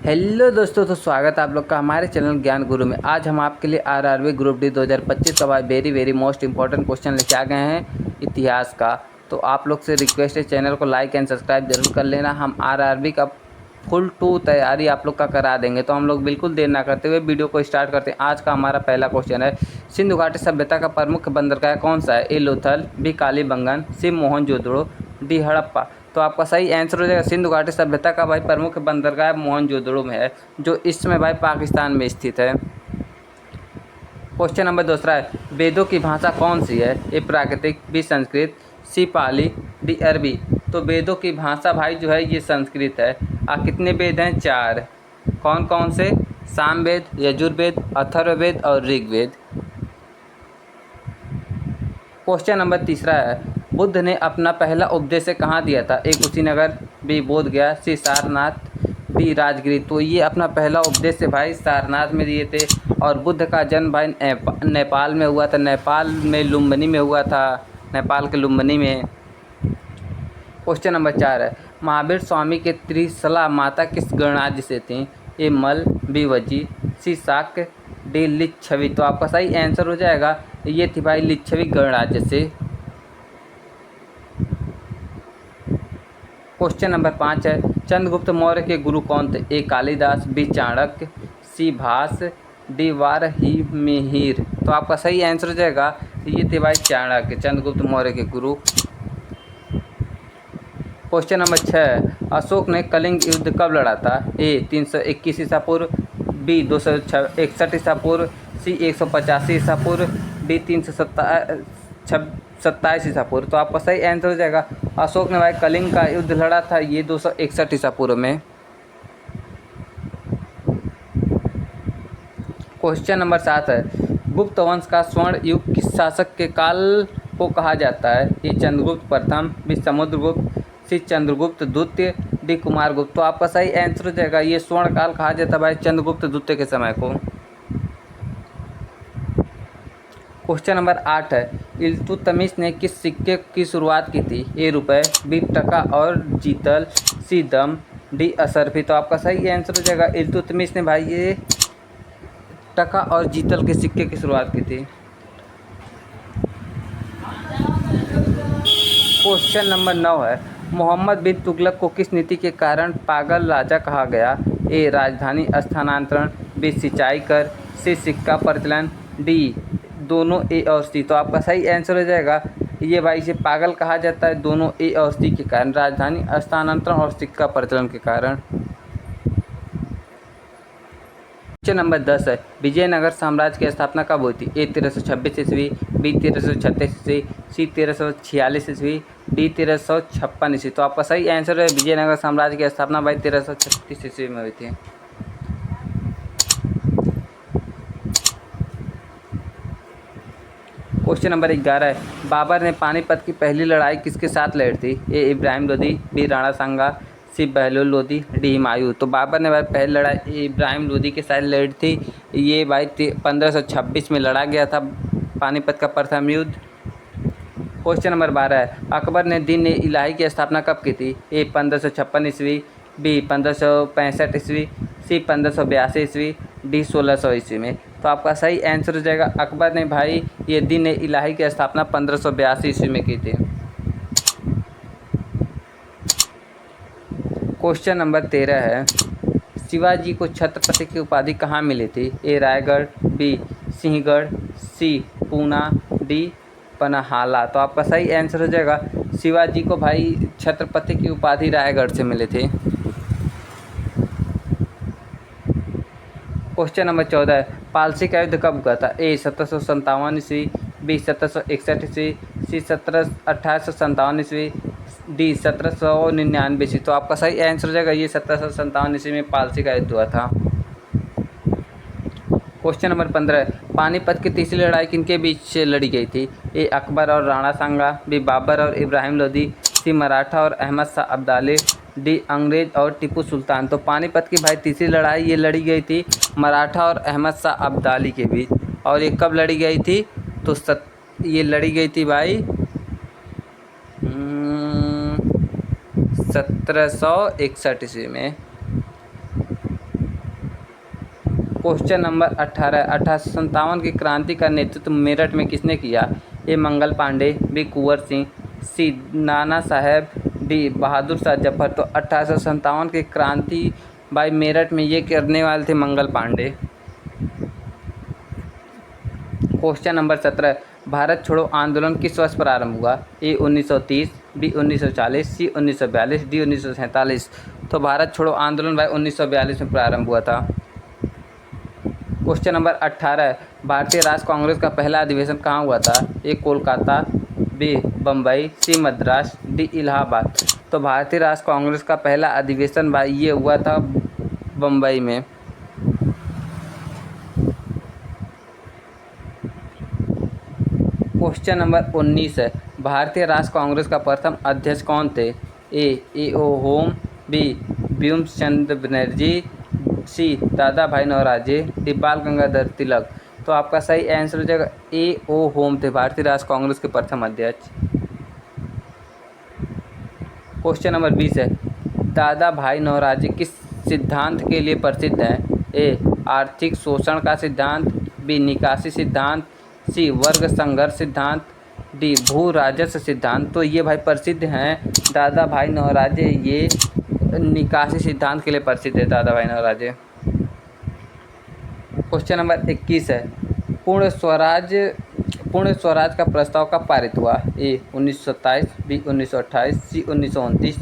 Hello दोस्तों, तो स्वागत है आप लोग का हमारे चैनल ज्ञान गुरु में। आज हम आपके लिए आरआरबी ग्रुप डी 2025 का वेरी मोस्ट इंपॉर्टेंट क्वेश्चन लेके आ गए हैं इतिहास का। तो आप लोग से रिक्वेस्ट है, चैनल को लाइक एंड सब्सक्राइब जरूर कर लेना। हम आरआरबी का फुल टू तैयारी आप लोग का करा देंगे। तो हम लोग बिल्कुल देर ना करते हुए वीडियो को स्टार्ट करते हैं। आज का हमारा पहला क्वेश्चन है, सिंधु घाटी सभ्यता का प्रमुख बंदरगाह कौन सा है? ए लोथल, बी कालीबंगन, सी मोहनजोदड़ो, डी हड़प्पा। तो आपका सही आंसर हो जाएगा सिंधु घाटी सभ्यता का भाई प्रमुख बंदरगाह मोहनजोदड़ो में है, जो इस समय भाई पाकिस्तान में स्थित है। क्वेश्चन नंबर दूसरा है, वेदों की भाषा कौन सी है? ए प्राकृतिक, बी संस्कृत, सी पाली, डी अरबी। तो वेदों की भाषा भाई जो है ये संस्कृत है। कितने वेद हैं? 4। कौन कौन से? सामवेद, यजुर्वेद, अथर्ववेद और ऋग्वेद। क्वेश्चन नंबर तीसरा है, बुद्ध ने अपना पहला उपदेश कहाँ दिया था? ए कुशीनगर, बी बोध गया, सी सारनाथ, डी राजगिरी। तो ये अपना पहला उपदेश भाई सारनाथ में दिए थे। और बुद्ध का जन्म भाई नेपाल में हुआ था। नेपाल में लुम्बिनी में हुआ था, नेपाल के लुम्बिनी में। क्वेश्चन नंबर 4 है, महावीर स्वामी के त्रिशला माता किस गणराज्य से थी? ए मल, बी वजी, सी शाक्य, डी लिच्छवी। तो आपका सही आंसर हो जाएगा ये थी भाई लिच्छवी गणराज्य से। क्वेश्चन नंबर 5 है, चंद्रगुप्त मौर्य के गुरु कौन थे? ए कालिदास, बी चाणक्य, सी भास, डी वारहिमिहिर। तो आपका सही आंसर हो जाएगा ये थे भाई चाणक्य, चंद्रगुप्त मौर्य के गुरु। क्वेश्चन नंबर 6, अशोक ने कलिंग युद्ध कब लड़ा था? ए 321 ईसा पूर्व, बी 261 ईसा पूर्व, सी 185 ईसा पूर्व, डी 327 ईसा पूर्व। तो आपका सही आंसर हो जाएगा अशोक ने भाई कलिंग का युद्ध लड़ा था ये 261 ईसा पूर्व में। क्वेश्चन नंबर 7 है, गुप्त वंश का स्वर्ण युग किस शासक के काल को कहा जाता है? ए चंद्रगुप्त प्रथम, बी समुद्रगुप्त, सी चंद्रगुप्त द्वितीय, डी कुमारगुप्त। तो आपका सही आंसर हो जाएगा ये स्वर्ण काल कहा जाता है भाई चंद्रगुप्त द्वितीय के समय को। क्वेश्चन नंबर 8 है, इल्तुतमिश ने किस सिक्के की शुरुआत की थी? ए रुपए, बी टका और जीतल, सी दम, डी असरफी। तो आपका सही आंसर हो जाएगा इल्तुतमिश ने भाई ये टका और जीतल के सिक्के की शुरुआत की थी। क्वेश्चन नंबर 9 है, मोहम्मद बिन तुगलक को किस नीति के कारण पागल राजा कहा गया? ए राजधानी स्थानांतरण, बी सिंचाई कर, सी सिक्का प्रचलन, डी दोनों ए और सी। तो आपका सही आंसर हो जाएगा ये भाई इसे पागल कहा जाता है दोनों ए और सी के कारण, राजधानी स्थानांतरण और सिक्का प्रचलन के कारण। क्वेश्चन नंबर 10 है, विजयनगर साम्राज्य की स्थापना कब हुई थी? ए 1326 ईस्वी, बी 1336 ईस्वी, सी 1346 ईस्वी, डी 1356 ईस्वी। तो आपका सही आंसर है विजयनगर साम्राज्य की स्थापना भाई 1336 ईस्वी में हुई थी। क्वेश्चन नंबर 11 है, बाबर ने पानीपत की पहली लड़ाई किसके साथ लड़ी थी? ए इब्राहिम लोदी, बी राणा सांगा, सी बहलोल लोदी, डी हुमायूं। तो बाबर ने भाई पहली लड़ाई इब्राहिम लोदी के साथ लड़ी थी। ये भाई 1526 में लड़ा गया था पानीपत का प्रथम युद्ध। क्वेश्चन नंबर 12 है, अकबर ने दीन इलाही की स्थापना कब की थी? ए 1556 ईस्वी, बी 1565 ईस्वी, सी 1582 ईस्वी, डी 1600 ईस्वी में। तो आपका सही आंसर हो जाएगा अकबर ने भाई ये दीन इलाही की स्थापना 1582 ईस्वी में की थी। क्वेश्चन नंबर 13 है, शिवाजी को छत्रपति की उपाधि कहाँ मिली थी? ए रायगढ़, बी सिंहगढ़, सी पूना, डी पन्हाला। तो आपका सही आंसर हो जाएगा शिवाजी को भाई छत्रपति की उपाधि रायगढ़ से मिली थी। क्वेश्चन नंबर 14 है, पालसी का युद्ध कब हुआ था? ए 1757 ईस्वी, बी 1761 ईस्वी, सी 1857 ईस्वी, डी 1799 ईस्वी। तो आपका सही आंसर हो जाएगा ये 1757 ईस्वी में पालसी का युद्ध हुआ था। क्वेश्चन नंबर 15 है, पानीपत की तीसरी लड़ाई किनके बीच लड़ी गई थी? ए अकबर और राणा सांगा, बी बाबर और इब्राहिम लोदी, सी मराठा और अहमद शाह अब्दाली, डी अंग्रेज और टीपू सुल्तान। तो पानीपत की भाई तीसरी लड़ाई ये लड़ी गई थी मराठा और अहमद शाह अब्दाली के बीच। और ये कब लड़ी गई थी? तो ये लड़ी गई थी भाई 1761 ईस्वी में। क्वेश्चन नंबर 18, 1857 की क्रांति का नेतृत्व मेरठ में किसने किया? ए मंगल पांडे, बी कुंवर सिंह, सी नाना साहेब, डी बहादुर शाह जफर। तो 1857 की क्रांति भाई मेरठ में ये करने वाले थे मंगल पांडे। क्वेश्चन नंबर 17, भारत छोड़ो आंदोलन किस वर्ष प्रारंभ हुआ? ए 1930, बी 1940, सी 1942, डी 1947। तो भारत छोड़ो आंदोलन भाई 1942 में प्रारंभ हुआ था। क्वेश्चन नंबर 18, भारतीय राष्ट्र कांग्रेस का पहला अधिवेशन कहाँ हुआ था? ए कोलकाता, बी बम्बई, सी मद्रास, डी इलाहाबाद। तो भारतीय राष्ट्र कांग्रेस का पहला अधिवेशन भाई ये हुआ था बम्बई में। क्वेश्चन नंबर 19 है, भारतीय राष्ट्र कांग्रेस का प्रथम अध्यक्ष कौन थे? ए ओ होम, बी ब्यूम्स चंद्र बनर्जी, सी दादा भाई नौरोजी, डी बाल गंगाधर तिलक। तो आपका सही आंसर हो जाएगा ए ओ होम थे भारतीय राष्ट्र कांग्रेस के प्रथम अध्यक्ष। क्वेश्चन नंबर 20 है, दादा भाई नौरोजी किस सिद्धांत के लिए प्रसिद्ध हैं? ए आर्थिक शोषण का सिद्धांत, बी निकासी सिद्धांत, सी वर्ग संघर्ष सिद्धांत, डी भू राजस्व सिद्धांत। तो ये भाई प्रसिद्ध हैं दादा भाई नौरोजी, ये निकासी सिद्धांत के लिए प्रसिद्ध है दादा भाई नौरोजी। क्वेश्चन नंबर 21 है, पूर्ण स्वराज का प्रस्ताव कब पारित हुआ? ए 1927, बी 1928, सी 1929,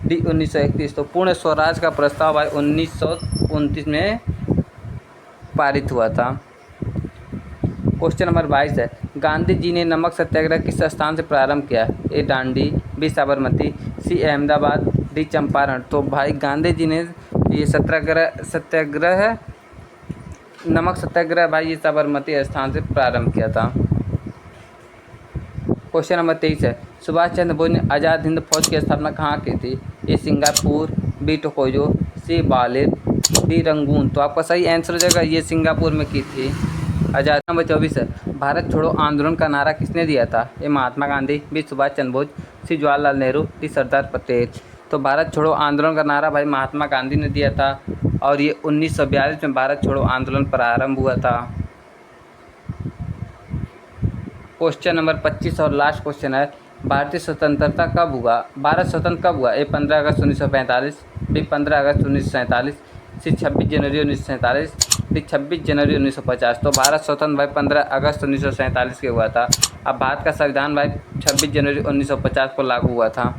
डी 1931। तो पूर्ण स्वराज का प्रस्ताव भाई 1929 में पारित हुआ था। क्वेश्चन नंबर 22 है, गांधी जी ने नमक सत्याग्रह किस स्थान से प्रारंभ किया? ए दांडी, बी साबरमती, सी अहमदाबाद, डी चंपारण। तो भाई गांधी जी ने ये सत्याग्रह नमक सत्याग्रह भाई ये साबरमती स्थान से प्रारंभ किया था। क्वेश्चन नंबर 23 है, सुभाष चंद्र बोस ने आज़ाद हिंद फौज की स्थापना कहाँ की थी? ए सिंगापुर, बी टोक्यो, सी बालिर, डी रंगून। तो आपका सही आंसर हो जाएगा ये सिंगापुर में की थी आज़ाद। नंबर 24 है, भारत छोड़ो आंदोलन का नारा किसने दिया था? ए महात्मा गांधी, बी सुभाष चंद्र बोस, सी जवाहरलाल नेहरू, डी सरदार पटेल। तो भारत छोड़ो आंदोलन का नारा भाई महात्मा गांधी ने दिया था और ये 1942 में भारत छोड़ो आंदोलन प्रारंभ हुआ था। क्वेश्चन नंबर 25 और लास्ट क्वेश्चन है, भारतीय स्वतंत्रता कब हुआ? भारत स्वतंत्र कब हुआ? ए 15 अगस्त 1945, बी 15 अगस्त 1947, सी 26 जनवरी 1947, डी 26 जनवरी 1950। तो भारत स्वतंत्र भाई 15 अगस्त 1947 के हुआ था। अब भारत का संविधान भाई 26 जनवरी 1950 को लागू हुआ था।